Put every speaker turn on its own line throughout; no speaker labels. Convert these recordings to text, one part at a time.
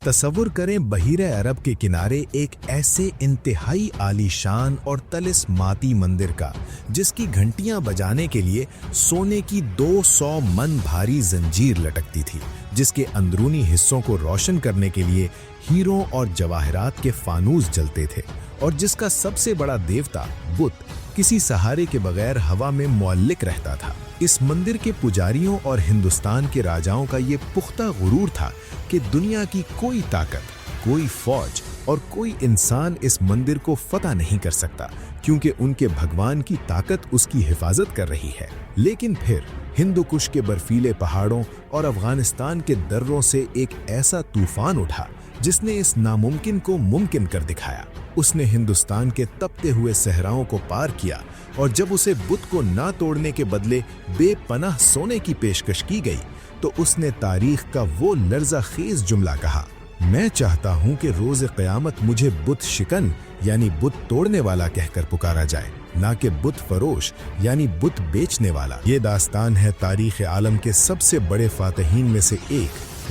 तसव्वुर करें बहीरे अरब के किनारे एक ऐसे इंतहाई आलीशान और तलिस्माती मंदिर का जिसकी घंटियां बजाने के लिए सोने की 200 मन भारी जंजीर लटकती थी, जिसके अंदरूनी हिस्सों को रोशन करने के लिए हीरों और जवाहरात के फानूस जलते थे और जिसका सबसे बड़ा देवता बुत किसी सहारे के बगैर हवा में मुअल्लिक रहता था। इस मंदिर के पुजारियों और हिंदुस्तान के राजाओं का ये पुख्ता गुरूर था कि दुनिया की कोई ताकत, कोई फौज और कोई इंसान इस मंदिर को फतह नहीं कर सकता, क्योंकि उनके भगवान की ताकत उसकी हिफाजत कर रही है। लेकिन फिर हिंदू कुश के बर्फीले पहाड़ों और अफगानिस्तान के दर्रों से एक ऐसा तूफान उठा जिसने इस नामुमकिन को मुमकिन कर दिखाया। उसने हिंदुस्तान के तपते हुए सहराओं को पार किया और जब उसे बुत को ना तोड़ने के बदले बेपनाह सोने की पेशकश की गई तो उसने तारीख का वो लर्जा खेज जुमला कहा, मैं चाहता हूं कि रोज़ क़यामत मुझे बुत शिकन यानी बुत तोड़ने वाला कहकर पुकारा जाए, ना कि बुत फरोश यानी बुत बेचने वाला। ये दास्तान है तारीख़ आलम के सबसे बड़े फातहीन में से एक,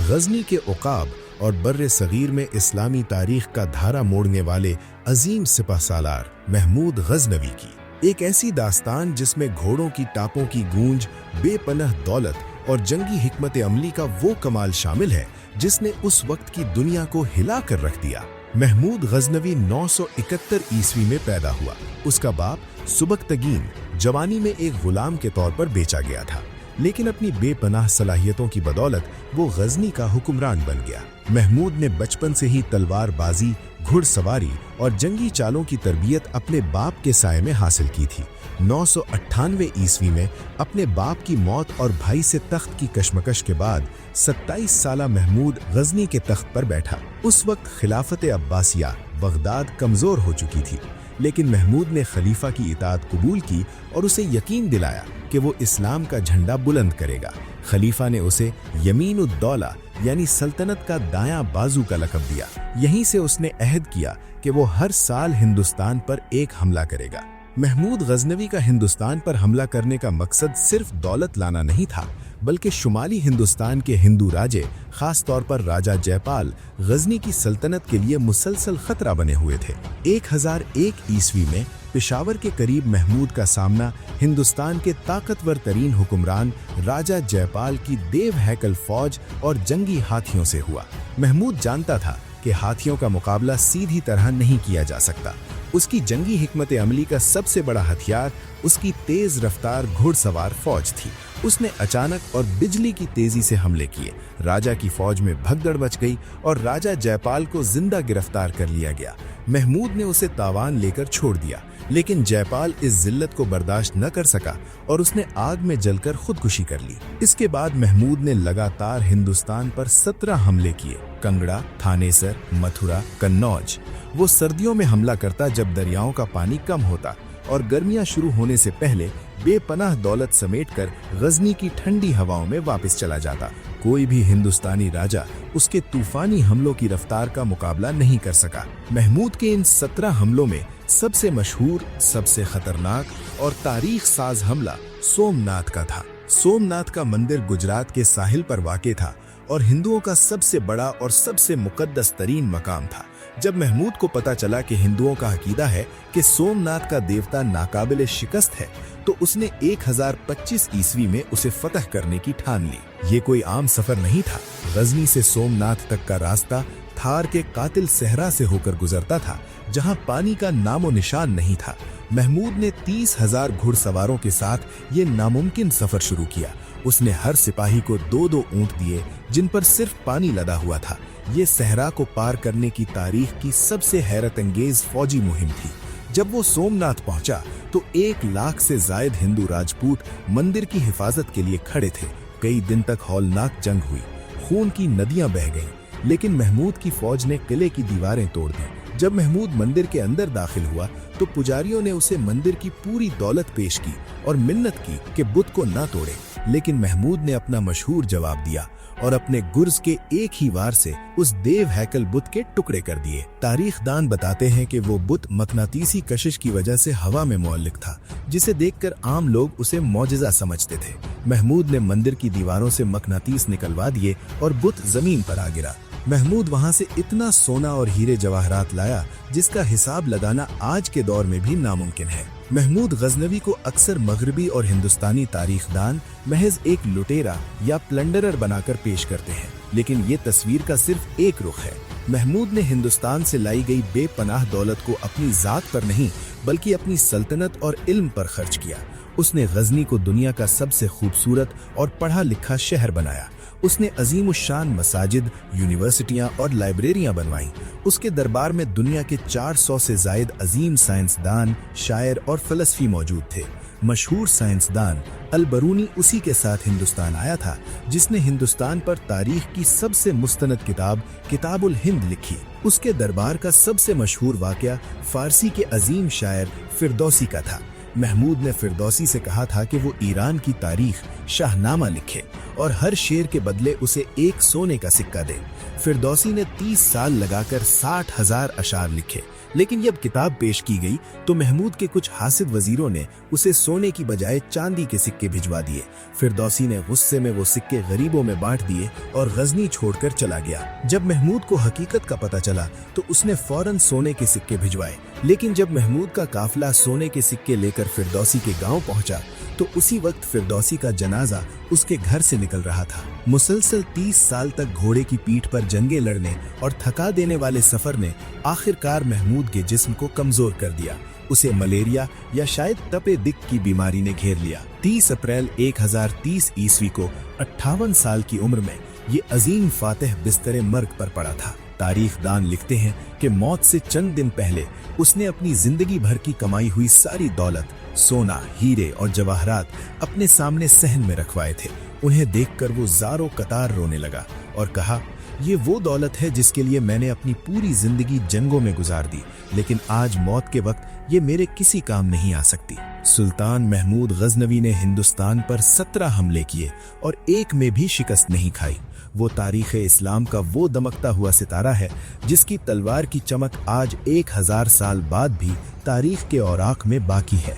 गजनी के उकाब और बर्रे सगीर में इस्लामी तारीख का धारा मोड़ने वाले अजीम सिपह सालार महमूद गजनवी की। एक ऐसी दास्तान जिसमें घोड़ों की टापों की गूंज, बेपनाह दौलत और जंगी हिकमत अमली का वो कमाल शामिल है जिसने उस वक्त की दुनिया को हिला कर रख दिया। महमूद गजनवी 971 ईस्वी में पैदा हुआ। उसका बाप सुबकतगीन जवानी में एक गुलाम के तौर पर बेचा गया था, लेकिन अपनी बेपनाह सलाहियतों की बदौलत वो गजनी का हुक्मरान बन गया। महमूद ने बचपन से ही तलवारबाजी, घुड़सवारी और जंगी चालों की तरबियत अपने बाप के साये में हासिल की थी। 998 ईस्वी में अपने बाप की मौत और भाई से तख्त की कशमकश के बाद 27 साला महमूद गजनी के तख्त पर बैठा। उस वक्त खिलाफत अब्बासिया बगदाद कमज़ोर हो चुकी थी, लेकिन महमूद ने खलीफा की इताअत कबूल की और उसे यकीन दिलाया कि वो इस्लाम का झंडा बुलंद करेगा। खलीफा ने उसे यमीनुद्दौला यानी सल्तनत का दायां बाजू का लक़ब दिया। यहीं से उसने अहद किया कि वो हर साल हिंदुस्तान पर एक हमला करेगा। महमूद गजनवी का हिंदुस्तान पर हमला करने का मकसद सिर्फ दौलत लाना नहीं था, बल्कि शुमाली हिंदुस्तान के हिंदू राजे, खास तौर पर राजा जयपाल, गजनी की सल्तनत के लिए मुसलसल खतरा बने हुए थे। 1001 ईस्वी में पेशावर के करीब महमूद का सामना हिंदुस्तान के ताकतवर तरीन हुक्मरान राजा जयपाल की देव हैकल फौज और जंगी हाथियों से हुआ। महमूद जानता था कि हाथियों का मुकाबला सीधी तरह नहीं किया जा सकता। उसकी जंगी हिकमत अमली का सबसे बड़ा हथियार उसकी तेज रफ्तार घुड़सवार फौज थी। उसने अचानक और बिजली की तेजी से हमले किए। राजा की फौज में भगदड़ मच गई और राजा जयपाल को जिंदा गिरफ्तार कर लिया गया। महमूद ने उसे तावान लेकर छोड़ दिया, लेकिन जयपाल इस जिल्लत को बर्दाश्त न कर सका और उसने आग में जलकर खुदकुशी कर ली। इसके बाद महमूद ने लगातार हिंदुस्तान पर 17 हमले किए। कंगड़ा, थानेसर, मथुरा, कन्नौज। वो सर्दियों में हमला करता जब दरियाओं का पानी कम होता और गर्मियां शुरू होने से पहले बेपनाह दौलत समेटकर गजनी की ठंडी हवाओं में वापस चला जाता। कोई भी हिंदुस्तानी राजा उसके तूफानी हमलों की रफ्तार का मुकाबला नहीं कर सका। महमूद के इन 17 हमलों में सबसे मशहूर, सबसे खतरनाक और तारीख साज हमला सोमनाथ का था। सोमनाथ का मंदिर गुजरात के साहिल पर वाक़े था और हिंदुओं का सबसे बड़ा और सबसे मुकद्दस तरीन मकाम था। जब महमूद को पता चला कि हिंदुओं का अकीदा है कि सोमनाथ का देवता नाकाबिले शिकस्त है, तो उसने 1025 ईस्वी में उसे फतह करने की ठान ली। ये कोई आम सफर नहीं था। गजनी से सोमनाथ तक का रास्ता थार के कातिल सहरा से होकर गुजरता था, जहां पानी का नामो निशान नहीं था। महमूद ने 30,000 घुड़सवारों के साथ ये नामुमकिन सफर शुरू किया। उसने हर सिपाही को 2-2 ऊंट दिए जिन पर सिर्फ पानी लदा हुआ था। ये सहरा को पार करने की तारीख की सबसे हैरत अंगेज फौजी मुहिम थी। जब वो सोमनाथ पहुंचा तो 1 लाख से जायद हिंदू राजपूत मंदिर की हिफाजत के लिए खड़े थे। कई दिन तक हौलनाक जंग हुई, खून की नदियां बह गईं, लेकिन महमूद की फौज ने किले की दीवारें तोड़ दी। जब महमूद मंदिर के अंदर दाखिल हुआ तो पुजारियों ने उसे मंदिर की पूरी दौलत पेश की और मिन्नत की कि बुत को ना तोड़े, लेकिन महमूद ने अपना मशहूर जवाब दिया और अपने गुर्ज के एक ही वार से उस देव हैकल बुत के टुकड़े कर दिए। तारीखदान बताते हैं कि वो बुत मकनातीसी कशिश की वजह से हवा में मुअल्लिक था, जिसे देखकर आम लोग उसे मौजज़ा समझते थे। महमूद ने मंदिर की दीवारों से मकनातीस निकलवा दिए और बुत जमीन पर आ गिरा। महमूद वहां से इतना सोना और हीरे जवाहरात लाया जिसका हिसाब लगाना आज के दौर में भी नामुमकिन है। महमूद गजनवी को अक्सर मगरबी और हिंदुस्तानी तारीखदान महज एक लुटेरा या प्लंडरर बनाकर पेश करते हैं, लेकिन ये तस्वीर का सिर्फ एक रुख है। महमूद ने हिंदुस्तान से लाई गई बेपनाह दौलत को अपनी जात पर नहीं बल्कि अपनी सल्तनत और इल्म पर खर्च किया। उसने गजनी को दुनिया का सबसे खूबसूरत और पढ़ा लिखा शहर बनाया। उसने अजीमुशान मसाजिद, यूनिवर्सिटियां और लाइब्रेरियां बनवाईं। उसके दरबार में दुनिया के 400 से जायद अजीम साइंसदान, शायर और फलसफी मौजूद थे। मशहूर साइंसदान अल-बरूनी उसी के साथ हिंदुस्तान आया था, जिसने हिंदुस्तान पर तारीख की सबसे मुस्तनद किताब किताबुल हिंद लिखी। उसके दरबार का सबसे मशहूर वाकया फारसी के अजीम शायर फिरदौसी का था। महमूद ने फिरदौसी से कहा था कि वो ईरान की तारीख शाहनामा लिखे और हर शेर के बदले उसे एक सोने का सिक्का दे। फिरदौसी ने 30 साल लगाकर 60,000 अशार लिखे, लेकिन जब किताब पेश की गई तो महमूद के कुछ हासिद वजीरों ने उसे सोने की बजाय चांदी के सिक्के भिजवा दिए। फिरदौसी ने गुस्से में वो सिक्के गरीबों में बांट दिए और गजनी छोड़कर चला गया। जब महमूद को हकीकत का पता चला तो उसने फौरन सोने के सिक्के भिजवाए, लेकिन जब महमूद का काफिला सोने के सिक्के लेकर फिरदौसी के गांव पहुंचा तो उसी वक्त फिरदौसी का जनाजा उसके घर से निकल रहा था। मुसलसल 30 साल तक घोड़े की पीठ पर जंगें लड़ने और थका देने वाले सफर ने आखिरकार महमूद के जिस्म को कमजोर कर दिया। उसे मलेरिया या शायद तपे दिक की बीमारी ने घेर लिया। 30 अप्रैल 1030 ईस्वी को 58 साल की उम्र में ये अजीम फातिह बिस्तरे मर्ग पर पड़ा था। तारीखदान लिखते हैं कि मौत से चंद दिन पहले उसने अपनी जिंदगी भर की कमाई हुई सारी दौलत, सोना, हीरे और जवाहरात अपने सामने सहन में रखवाए थे। उन्हें देखकर वो ज़ारो कतार रोने लगा और कहा, ये वो दौलत है जिसके लिए मैंने अपनी पूरी जिंदगी जंगों में गुजार दी, लेकिन आज मौत के वक्त ये मेरे किसी काम नहीं आ सकती। सुल्तान महमूद गजनवी ने हिंदुस्तान पर 17 हमले किए और एक में भी शिकस्त नहीं खाई। वो तारीख़ इस्लाम का वो दमकता हुआ सितारा है जिसकी तलवार की चमक आज 1000 साल बाद भी तारीख के औराक में बाकी है।